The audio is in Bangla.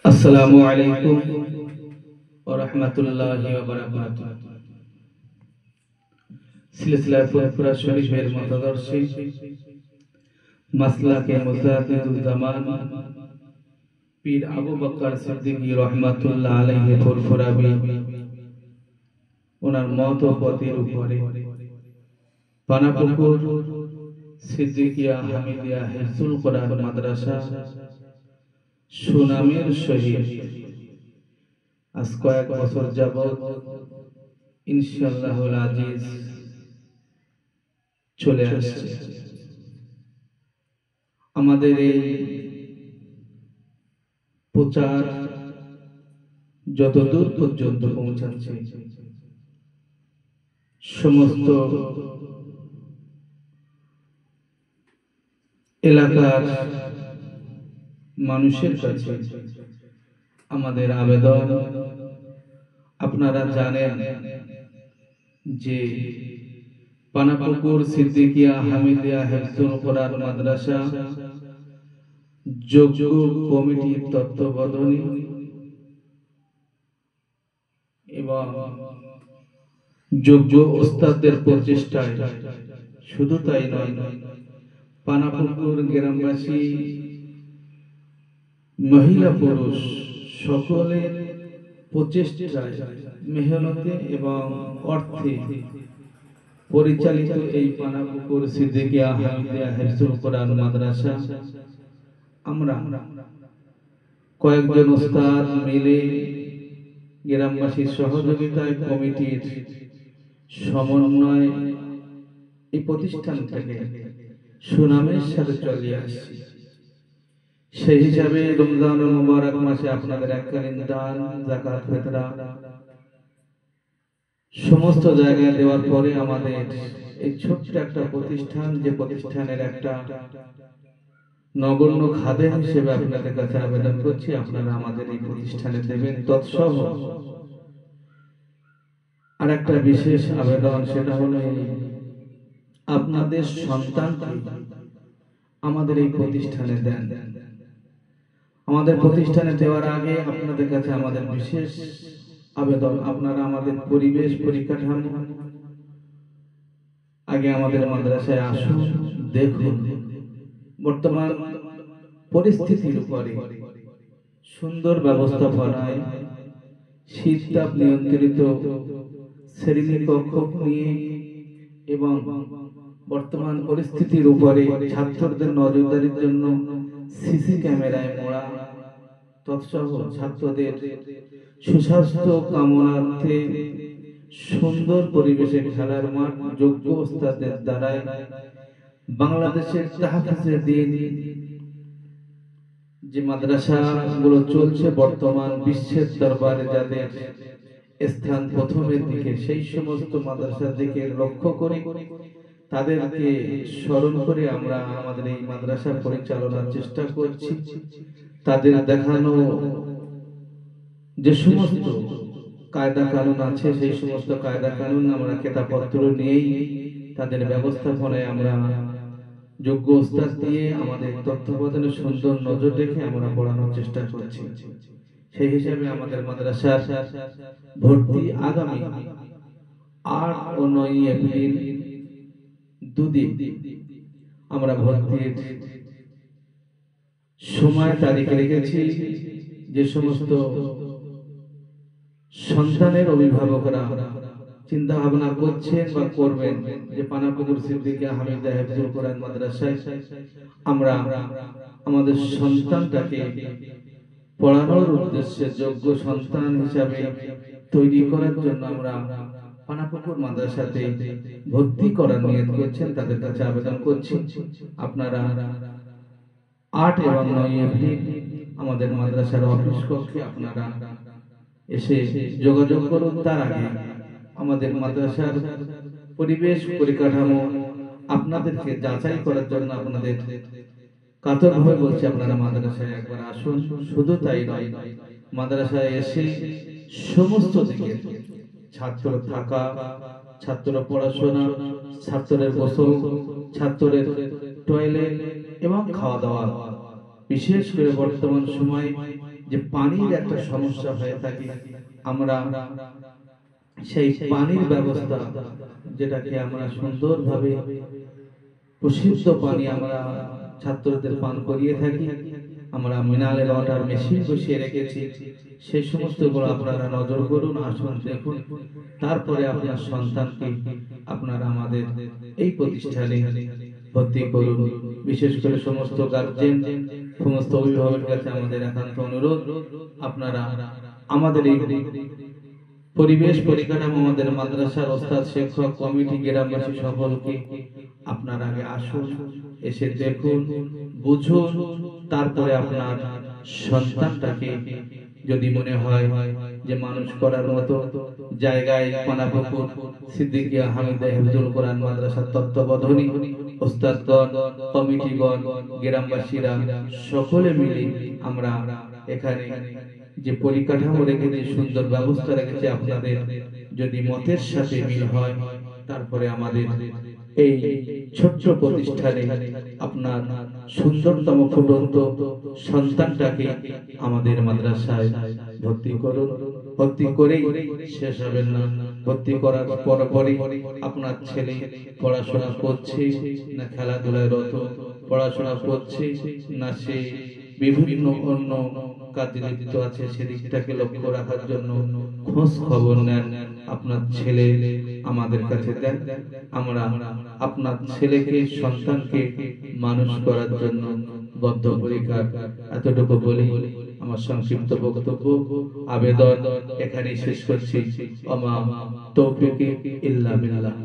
আসসালামু আলাইকুম ওয়া রাহমাতুল্লাহি ওয়া বারাকাতুহু। সিলসিলা ফুরফুরা শরীফের মতাদর্শী মাসলাকে মুজাদ্দিদুল জামান পীর আবু বকর সিদ্দিকী রাহমাতুল্লাহ আলাইহি ফুরফুরাবি ওনার মত ও পথের উপরে পানাপুকুর সিদ্দিকিয়া হামিদিয়া হিফজুল কোরআন মাদ্রাসা সুনামের সহিত আজ কয়েক বছর যাবত ইনশাআল্লাহুল আজিজ চলে আসছে। আমাদের এই প্রচার যতদূর পর্যন্ত পৌঁছাচ্ছে সমস্ত এলাকার মানুষের কাছে আমাদের আবেদন, আপনারা জানেন যে পানাপুকুর সিদ্দিকিয়া হামিদিয়া হিফজুল কোরআন মাদ্রাসা যোগ্য কমিটির তত্ত্বাবধানে এবং যোগ্য ওস্তাদদের প্রচেষ্টায়, শুধু তাই নয়, পানাপুকুর গ্রামবাসী মহিলা পুরুষ সকলের প্রচেষ্টায়, মেহনতে এবং অর্থে পরিচালিত এই পানাপুকুর সিদ্দিকিয়া হামিদিয়া হিফজুল কোরআন মাদ্রাসা আমরা কয়েকজন ওস্তাদ মিলে গ্রামবাসীর সহযোগিতায় কমিটির সমন্বয় এই প্রতিষ্ঠানটাকে সুনামের সাথে চলিয়ে আসছে। সেই হিসাবে রমজানুল মুবারক মাসে আপনাদের এককালীন দান, যাকাত, ফিতরা সমস্ত জায়গায় দেওয়ার পরে আমাদের এই ছোট্ট একটা প্রতিষ্ঠান, যে প্রতিষ্ঠানের একটা নগণ্য খাদেম হিসেবে আপনাদের কাছে আবেদন করছি, আপনারা আমাদের এই প্রতিষ্ঠানে দেবেন। তৎসহ আর একটা বিশেষ আবেদন, সেটা হলো আপনাদের সন্তানকে আমাদের এই প্রতিষ্ঠানে দেন। আমাদের প্রতিষ্ঠানে দেওয়ার আগে আপনাদের কাছে আমাদের বিশেষ আবেদন, আপনারা আমাদের পরিবেশ পরিকাঠামো আগে আমাদের মাদ্রাসায় আসুন, দেখুন বর্তমান পরিস্থিতির উপরে সুন্দর ব্যবস্থাপনায় শীততাপ নিয়ন্ত্রিত শ্রেণীকক্ষ নিয়ে এবং বর্তমান পরিস্থিতির উপরে ছাত্রদের নজরদারির জন্য সিসি ক্যামেরায় মোড়া, তৎসহ ছাত্রদের সুস্বাস্থ্য কামনার্থে সুন্দর পরিবেশে খেলার মাঠ যোগ্য ওস্তাদের দ্বারাই বাংলাদেশের তাহফিজে দ্বীন যে মাদ্রাসাগুলো চলছে বর্তমান বিশ্বের দরবারে যাদের স্থান প্রথমের দিকে, সেই সমস্ত মাদ্রাসার দিকে লক্ষ্য করে তাদেরকে স্মরণ করে আমরা আমাদের এই মাদ্রাসা পরিচালনার চেষ্টা করছি। তাদের দেখানো যে সমস্ত কায়দা কানুন আছে, সেই সমস্ত কায়দা কানুন আমরা কেতাবপত্র নিয়েই তাদের ব্যবস্থাপনায় আমরা যোগ্য ওস্তাদ দিয়ে আমাদের তত্ত্বাবধানে সুন্দর নজর রেখে আমরা পড়ানোর চেষ্টা করছি। সেই হিসাবে আমাদের মাদ্রাসার ভর্তি আগামী 8 ও 9 এপ্রিল দুদিন আমরা ভর্তির সময় তারিখ রেখেছি। যে সমস্ত সন্তানের অভিভাবকরা চিন্তা ভাবনা করছেন বা করবেন যে পানাপুকুর সিদ্দিকিয়া হামিদিয়া হিফজুল কোরআন মাদ্রাসায় আমরা আমাদের সন্তানটাকে পড়ানোর উদ্দেশ্যে যোগ্য সন্তান হিসাবে তৈরি করার জন্য আমরা পানাপুকুর মাদ্রাসাতে ভর্তি করার নিয়ত করছেন, তাদের কাছে আবেদন করছি আপনারা 8 এবং 9 এপ্রিল আমাদের মাদ্রাসার অফিস কক্ষে আপনারা এসে যোগাযোগ করুন। তার আগে আমাদের মাদ্রাসার পরিবেশ পরিকাঠামো আপনাদেরকে যাচাই করার জন্য আপনাদের কাতরভাবে বলছি, আপনারা মাদ্রাসায় একবার আসুন। শুধু তাই নয়, মাদ্রাসায় এসে সমস্ত দিকে ছাত্র থাকা, ছাত্র পড়াশোনা, ছাত্রের গোসল, ছাত্রের টয়লেট এবং খাওয়া দাওয়া, বিশেষ করে বর্তমান সময় যে পানির একটা সমস্যা হয়ে থাকে, আমরা সেই পানির ব্যবস্থা, যেটাকে আমরা সুন্দরভাবে প্রসিদ্ধ পানি আমরা ছাত্রদের পান করিয়ে থাকি, আমরা মিনারেল ওয়াটার মেশিন বসিয়ে রেখেছি। সেই সমস্তগুলো আপনারা নজর করুন, আসুন দেখুন, তারপরে আপনার সন্তানকে আপনারা আমাদের এই প্রতিষ্ঠানে ভর্তি করুন। বিশেষ করে সমস্ত গার্জেন, সমস্ত অভিভাবকের কাছে আমাদের একান্ত অনুরোধ, আপনারা আমাদের এই পরিবেশ পরিকাঠামো, আমাদের মাদ্রাসার ওস্তাদ, শিক্ষক, কমিটি, গ্রামবাসী সকলকে আপনারা আগে আসুন, এসে দেখুন, বুঝুন, তারপরে আপনার সন্তানটাকে যদি মনে হয় যে মানুষ করার মতো জায়গায় পানাপুকুর সিদ্দিকিয়া হামিদা হিফজুল কোরআন মাদ্রাসার তত্ত্বাবধানে ওস্তাদগণ, কমিটিগণ, গ্রামবাসীরা সকলে মিলে আমরা এখানে যে পরিকাঠামো রেখেছি, সুন্দর ব্যবস্থা রেখেছি, আপনাদের যদি মতের সাথে মিল হয়, তারপরে আমাদের এই ছোট্ট প্রতিষ্ঠানে আপনার সুন্দরতম ফুটন্ত সন্তানটাকে আমাদের মাদ্রাসায় ভর্তি করুন। ভর্তি করেই শেষ হবেন না, ভর্তি করার পরপরই আপনার ছেলে পড়াশোনা করছে না খেলাধুলায় রত, পড়াশোনা করছে না সে বিভিন্ন অন্য কাজে লিপ্ত আছে, সেদিকটাকে লক্ষ্য রাখার জন্য খোঁজ খবর নেন। আপনার ছেলে আমাদের কাছে দেন, আমরা আপনার ছেলেকে, সন্তানকে মানুষ করার জন্য বদ্ধপরিকর। এতটুকু বলি আমার সংক্ষিপ্ত বক্তব্য আবেদন এখানেই শেষ করছি। ওমা তৌফিক ইল্লা বিল্লাহ।